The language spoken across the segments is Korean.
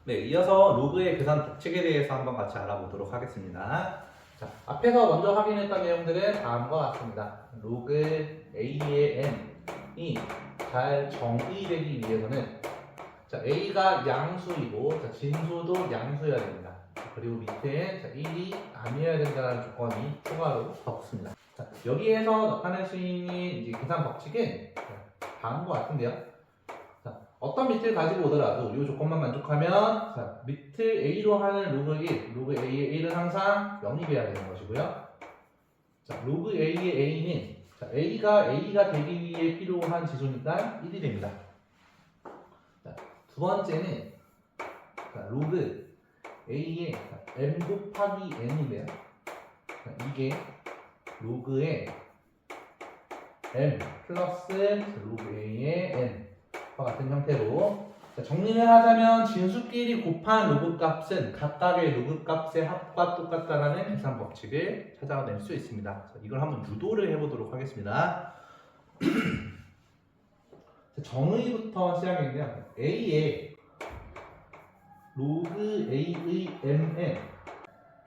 네, 이어서 로그의 계산 법칙에 대해서 한번 같이 알아보도록 하겠습니다. 자, 앞에서 먼저 확인했던 내용들은 다음과 같습니다. 로그 A의 n이 잘 정의되기 위해서는 A가 양수이고 진수도 양수여야 됩니다. 그리고 밑에 1이 아니어야 된다는 조건이 추가로 붙습니다. 자, 여기에서 나타낼 수 있는 이제 계산 법칙은 다음과 같은데요. 어떤 비트를 가지고 오더라도 이 조건만 만족하면 비트 A로 하는 로그 1, 로그 A의 1은 항상 0이 돼야 되는 것이고요. 로그 A의 A는 A가 되기 위해 필요한 지수니까 1이 됩니다. 두 번째는 로그 A의 m 곱하기 n인데요. 이게 로그의 m 플러스 로그 A의 n 과 같은 형태로 정리를 하자면 진수끼리 곱한 로그 값은 각각의 로그 값의 합과 똑같다라는 계산 법칙을 찾아낼 수 있습니다. 이걸 한번 유도를 해보도록 하겠습니다. 정의부터 시작인데요. A의 로그 A의 mn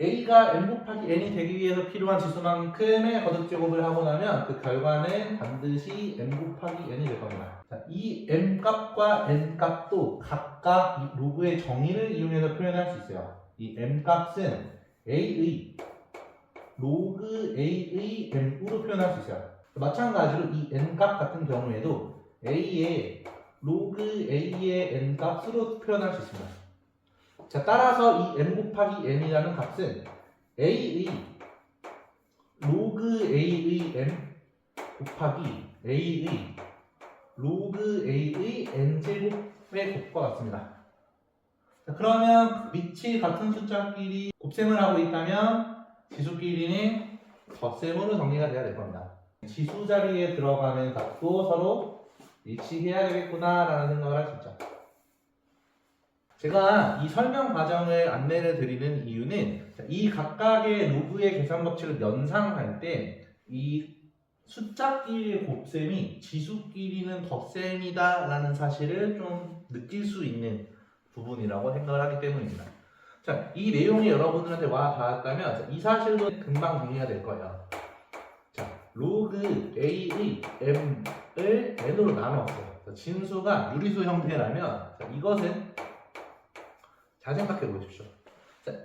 A가 m 곱하기 n이 되기 위해서 필요한 지수만큼의 거듭제곱을 하고 나면 그 결과는 반드시 m 곱하기 n이 될 겁니다. 이 m 값과 n 값도 각각 이 로그의 정의를 이용해서 표현할 수 있어요. 이 m 값은 A의 로그 A의 m으로 표현할 수 있어요. 마찬가지로 이 n 값 같은 경우에도 A의 로그 A의 n 값으로 표현할 수 있습니다. 따라서 이 m 곱하기 n이라는 값은 A의 로그 A의 m 곱하기 A의 로그 A의 n제곱의 곱과 같습니다. 그러면 밑이 같은 숫자끼리 곱셈을 하고 있다면 지수끼리는 덧셈으로 정리가 돼야 될 겁니다. 지수 자리에 들어가는 값도 서로 일치해야 되겠구나 라는 생각을 할 수 있죠. 제가 이 설명 과정을 안내를 드리는 이유는 이 각각의 로그의 계산 법칙을 연상할 때 이 숫자끼리의 곱셈이 지수끼리는 덧셈이다 라는 사실을 좀 느낄 수 있는 부분이라고 생각을 하기 때문입니다. 이 내용이 여러분들한테 와 닿았다면 이 사실도 금방 정리가 될 거예요. 로그 A의 m을 n으로 나누었어요. 진수가 유리수 형태라면 이것은 잘 생각해 보십시오.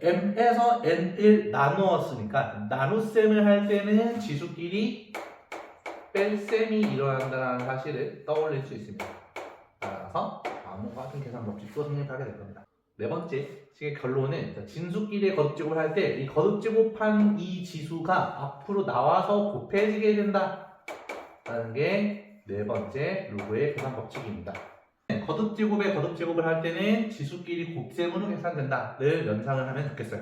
m에서 n을 나누었으니까 나눗셈을 할 때는 지수끼리 뺄셈이 일어난다는 사실을 떠올릴 수 있습니다. 따라서 다음과 같은 계산 법칙도 성립하게 될 겁니다. 네 번째 식의 결론은 진수끼리의 거듭제곱을 할 때 이 거듭제곱한 이 지수가 앞으로 나와서 곱해지게 된다 라는 게 네 번째 로그의 계산 법칙입니다. 거듭제곱의 거듭제곱을 할 때는 지수끼리 곱셈으로 계산된다를 연상을 하면 좋겠어요.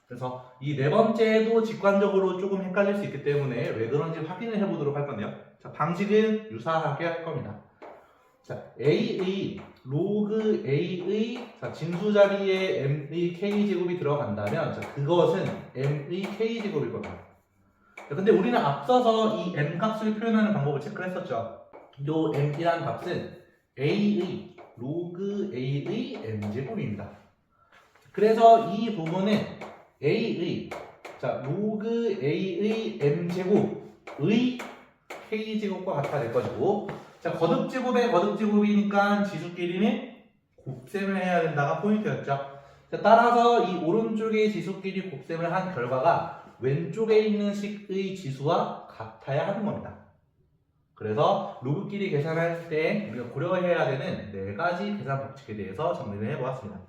그래서 이 네 번째도 직관적으로 조금 헷갈릴 수 있기 때문에 왜 그런지 확인을 해보도록 할 건데요. 방식은 유사하게 할 겁니다. A의 로그 A의 진수 자리에 m의 k제곱이 들어간다면 그것은 m의 k제곱일 겁니다. 근데 우리는 앞서서 이 m 값을 표현하는 방법을 체크를 했었죠. 이 m이라는 값은 A의 로그 A의 m제곱입니다. 그래서 이 부분은 A의 로그 A의 m제곱의 k제곱과 같아 될 것이고 거듭제곱의 거듭제곱이니까 지수끼리는 곱셈을 해야 된다가 포인트였죠. 따라서 이 오른쪽의 지수끼리 곱셈을 한 결과가 왼쪽에 있는 식의 지수와 같아야 하는 겁니다. 그래서 로그끼리 계산할 때 우리가 고려해야 되는 네 가지 계산 법칙에 대해서 정리를 해보았습니다.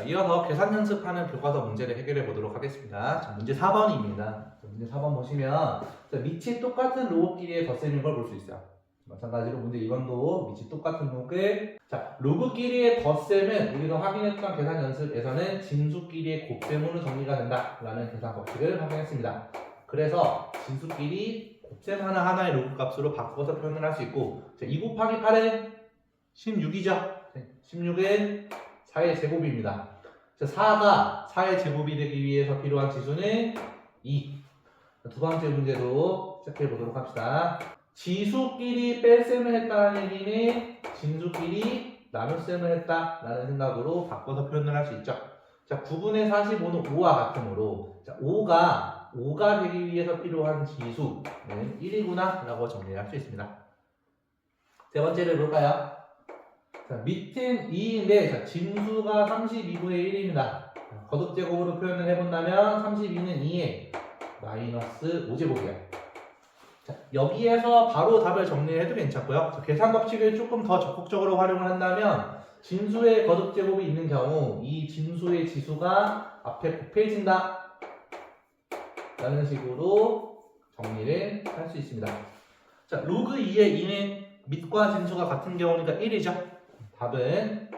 이어서 계산 연습하는 교과서 문제를 해결해 보도록 하겠습니다. 문제 4번입니다. 문제 4번 보시면 밑이 똑같은 로그끼리의 덧셈인 걸 볼 수 있어요. 마찬가지로 문제 2번도 밑이 똑같은 로그. 로그끼리의 덧셈은 우리가 확인했던 계산 연습에서는 진수끼리의 곱셈으로 정리가 된다라는 계산 법칙을 확인했습니다. 그래서 진수끼리 곱셈 하나하나의 로그 값으로 바꿔서 표현을 할 수 있고 2 곱하기 8은 16이죠. 16은 4의 제곱입니다. 4가 4의 제곱이 되기 위해서 필요한 지수는 2. 두 번째 문제도 시작해 보도록 합시다. 지수끼리 뺄셈을 했다는 얘기는 진수끼리 나눗셈을 했다라는 생각으로 바꿔서 표현을 할 수 있죠. 자, 9분의 45는 5와 같으므로 자, 5가 되기 위해서 필요한 지수는 1이구나 라고 정리할 수 있습니다. 세 번째를 볼까요? 자, 밑은 2인데 자, 진수가 32분의 1입니다. 거듭제곱으로 표현을 해본다면 32는 2에 마이너스 5제곱이에요. 자, 여기에서 바로 답을 정리해도 괜찮고요. 자, 계산 법칙을 조금 더 적극적으로 활용을 한다면 진수의 거듭제곱이 있는 경우 이 진수의 지수가 앞에 곱해진다 라는 식으로 정리를 할 수 있습니다. 자, 로그 2의 2는 밑과 진수가 같은 경우니까 1이죠. 답은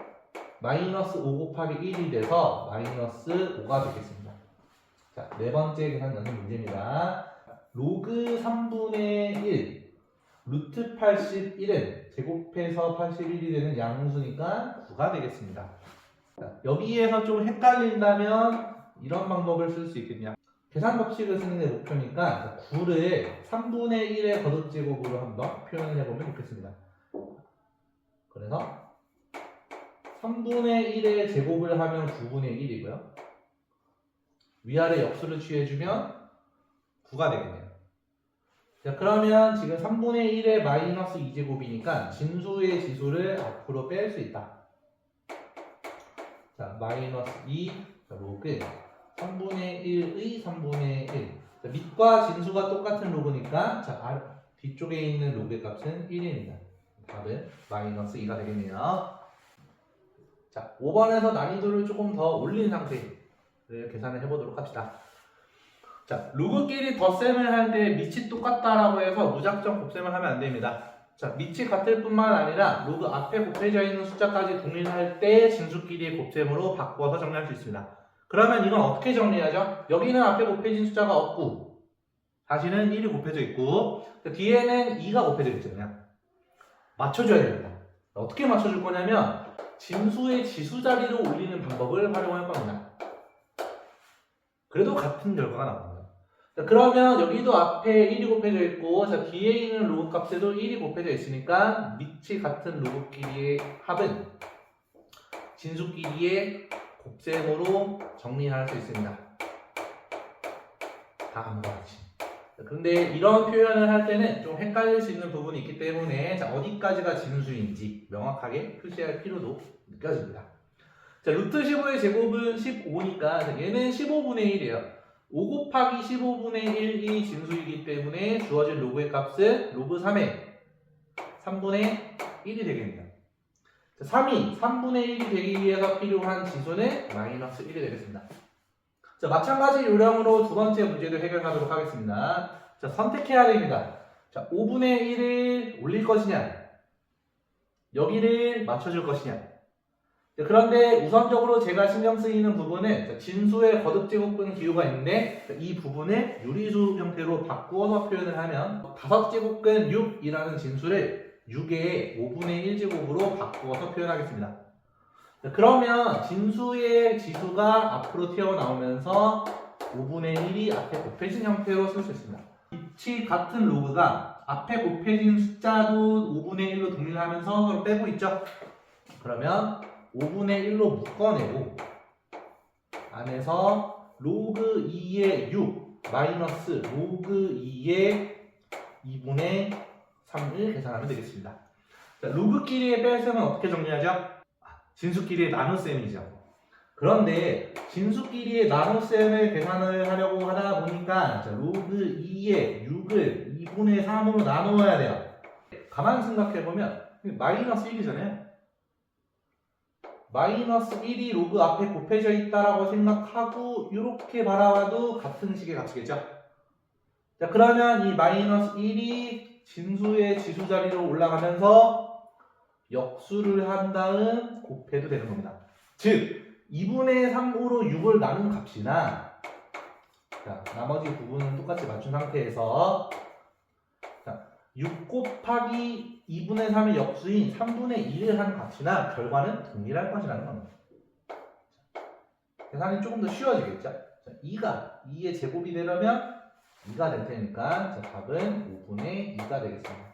마이너스 5 곱하기 1이 돼서 마이너스 5가 되겠습니다. 자, 네 번째 계산 연습 문제입니다. 로그 3분의 1 루트 81은 제곱해서 81이 되는 양수니까 9가 되겠습니다. 자, 여기에서 좀 헷갈린다면 이런 방법을 쓸 수 있겠냐. 계산 법칙을 쓰는 게 목표니까 9를 3분의 1의 거듭제곱으로 한번 표현을 해보면 좋겠습니다. 그래서 3분의 1의 제곱을 하면 9분의 1이고요. 위아래 역수를 취해주면 9가 되겠네요. 자, 그러면 지금 3분의 1의 마이너스 2제곱이니까 진수의 지수를 앞으로 뺄 수 있다. 자, 마이너스 2 로그 3분의 1의 3분의 1. 자, 밑과 진수가 똑같은 로그니까 자, 뒤쪽에 있는 로그의 값은 1입니다. 답은 마이너스 2가 되겠네요. 자, 5번에서 난이도를 조금 더 올린 상태를 계산을 해보도록 합시다. 자, 로그끼리 덧셈을 할 때 밑이 똑같다라고 해서 무작정 곱셈을 하면 안 됩니다. 자, 밑이 같을 뿐만 아니라 로그 앞에 곱해져 있는 숫자까지 동일할 때 진수끼리의 곱셈으로 바꿔서 정리할 수 있습니다. 그러면 이건 어떻게 정리하죠? 여기는 앞에 곱해진 숫자가 없고 다시는 1이 곱해져 있고 뒤에는 2가 곱해져 있잖아요. 맞춰줘야 됩니다. 어떻게 맞춰줄 거냐면 진수의 지수 자리로 올리는 방법을 활용할 겁니다. 그래도 같은 결과가 나옵니다. 자, 그러면 여기도 앞에 1이 곱해져 있고 자, 뒤에 있는 로그 값에도 1이 곱해져 있으니까 밑이 같은 로그끼리의 합은 진수끼리의 곱셈으로 정리할 수 있습니다. 다음과 같이. 그런데 이런 표현을 할 때는 좀 헷갈릴 수 있는 부분이 있기 때문에 자, 어디까지가 진수인지 명확하게 표시할 필요도 느껴집니다. 자, 루트 15의 제곱은 15니까 얘는 15분의 1이에요. 5 곱하기 15분의 1이 진수이기 때문에 주어진 로그의 값은 로그 3의 3분의 1이 되겠네요. 자, 3이 3분의 1이 되기 위해서 필요한 지수는 마이너스 1이 되겠습니다. 자, 마찬가지 요령으로 두 번째 문제도 해결하도록 하겠습니다. 자, 선택해야 됩니다. 자, 5분의 1을 올릴 것이냐, 여기를 맞춰줄 것이냐. 자, 그런데 우선적으로 제가 신경 쓰이는 부분은 자, 진수의 거듭제곱분 기호가 있는데 자, 이 부분을 유리수 형태로 바꾸어서 표현을 하면 5제곱근 6이라는 진수를 6의 5분의 1제곱으로 바꾸어서 표현하겠습니다. 자, 그러면 진수의 지수가 앞으로 튀어나오면서 5분의 1이 앞에 곱해진 형태로 쓸 수 있습니다. 밑이 같은 로그가 앞에 곱해진 숫자도 5분의 1로 동일하면서 서로 빼고 있죠. 그러면 5분의 1로 묶어내고 안에서 로그 2의 6 마이너스 로그 2의 2분의 3을 계산하면 되겠습니다. 자, 로그끼리의 뺄셈은 어떻게 정리하죠? 진수끼리의 나눗셈이죠. 그런데 진수끼리의 나눗셈을 계산을 하려고 하다 보니까 자, 로그 2의 6을 2분의 3으로 나누어야 돼요. 가만 생각해보면 마이너스 1이잖아요. 마이너스 1이 로그 앞에 곱해져 있다라고 생각하고 이렇게 바라봐도 같은 식의 값이겠죠. 자, 그러면 이 마이너스 1이 진수의 지수 자리로 올라가면서 역수를 한 다음 곱해도 되는 겁니다. 즉 2분의 3으로 6을 나눈 값이나 자, 나머지 부분은 똑같이 맞춘 상태에서 자, 6 곱하기 2분의 3의 역수인 3분의 1을 한 값이나 결과는 동일할 것이라는 겁니다. 계산이 조금 더 쉬워지겠죠? 자, 2가 2의 제곱이 되려면 2가 될 테니까 자, 답은 5분의 2가 되겠습니다.